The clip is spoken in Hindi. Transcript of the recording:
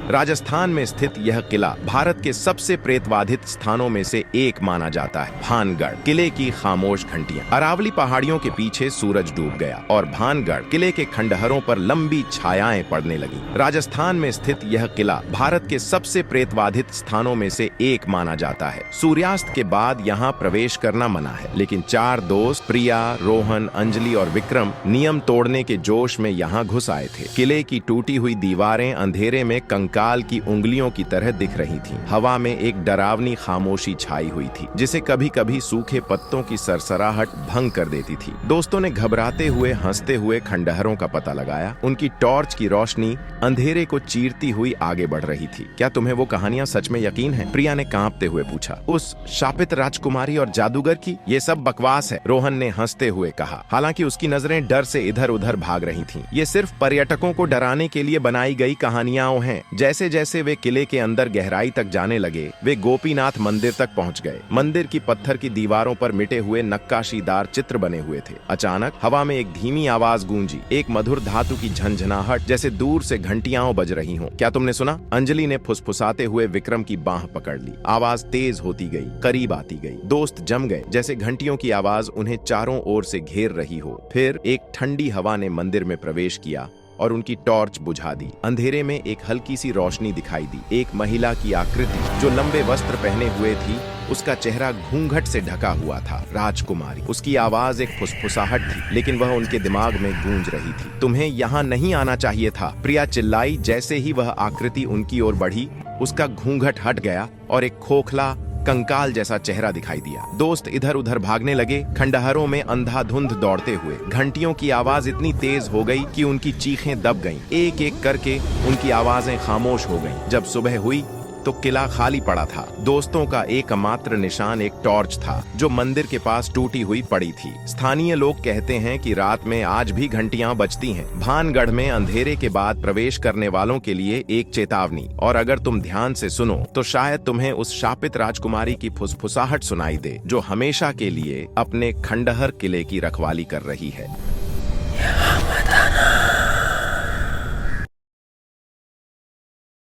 राजस्थान में स्थित यह किला भारत के सबसे प्रेतबाधित स्थानों में से एक माना जाता है। भानगढ़ किले की खामोश घंटियां। अरावली पहाड़ियों के पीछे सूरज डूब गया और भानगढ़ किले के खंडहरों पर लंबी छायाएं पड़ने लगी। राजस्थान में स्थित यह किला भारत के सबसे प्रेतबाधित स्थानों में से एक माना जाता है। सूर्यास्त के बाद यहाँ प्रवेश करना मना है, लेकिन 4 दोस्त प्रिया, रोहन, अंजलि और विक्रम नियम तोड़ने के जोश में यहाँ घुस आए थे। किले की टूटी हुई दीवारें अंधेरे में कंकाल की उंगलियों की तरह दिख रही थीं। हवा में एक डरावनी खामोशी छाई हुई थी, जिसे कभी कभी सूखे पत्तों की सरसराहट भंग कर देती थी। दोस्तों ने घबराते हुए हंसते हुए खंडहरों का पता लगाया। उनकी टॉर्च की रोशनी अंधेरे को चीरती हुई आगे बढ़ रही थी। क्या तुम्हें वो कहानियां सच में यकीन है? प्रिया ने कांपते हुए पूछा। उस शापित राजकुमारी और जादूगर की? ये सब बकवास है, रोहन ने हंसते हुए कहा। हालांकि उसकी नजरें डर से इधर उधर भाग रही थीं। ये सिर्फ पर्यटकों को डराने के लिए बनाई गई कहानियां हैं। जैसे जैसे वे किले के अंदर गहराई तक जाने लगे, वे गोपीनाथ मंदिर तक पहुंच गए। मंदिर की पत्थर की दीवारों पर मिटे हुए नक्काशीदार चित्र बने हुए थे। अचानक हवा में एक धीमी आवाज गूंजी, एक मधुर धातु की झंझनाहट, जैसे दूर से घंटियां बज रही हों। क्या तुमने सुना? अंजलि ने फुसफुसाते हुए विक्रम की बांह पकड़ ली। आवाज तेज होती गई, करीब आती गई। दोस्त जम गए, जैसे घंटियों की आवाज उन्हें चारों ओर से घेर रही हो। फिर एक ठंडी हवा ने मंदिर में प्रवेश किया और उनकी टॉर्च बुझा दी। अंधेरे में एक हल्की सी रोशनी दिखाई दी। एक महिला की आकृति जो लंबे वस्त्र पहने हुए थी, उसका चेहरा घूंघट से ढका हुआ था। राजकुमारी। उसकी आवाज एक फुसफुसाहट थी, लेकिन वह उनके दिमाग में गूंज रही थी। तुम्हें यहाँ नहीं आना चाहिए था, प्रिया चिल्लाई। जैसे ही वह आकृति उनकी ओर बढ़ी, उसका घूंघट हट गया और एक खोखला कंकाल जैसा चेहरा दिखाई दिया। दोस्त इधर उधर भागने लगे, खंडहरों में अंधाधुंध दौड़ते हुए। घंटियों की आवाज इतनी तेज हो गई कि उनकी चीखें दब गईं। एक एक करके उनकी आवाजें खामोश हो गईं। जब सुबह हुई तो किला खाली पड़ा था। दोस्तों का एकमात्र निशान एक टॉर्च था, जो मंदिर के पास टूटी हुई पड़ी थी। स्थानीय लोग कहते हैं कि रात में आज भी घंटियां बजती हैं। भानगढ़ में अंधेरे के बाद प्रवेश करने वालों के लिए एक चेतावनी, और अगर तुम ध्यान से सुनो तो शायद तुम्हें उस शापित राजकुमारी की फुसफुसाहट सुनाई दे, जो हमेशा के लिए अपने खंडहर किले की रखवाली कर रही है।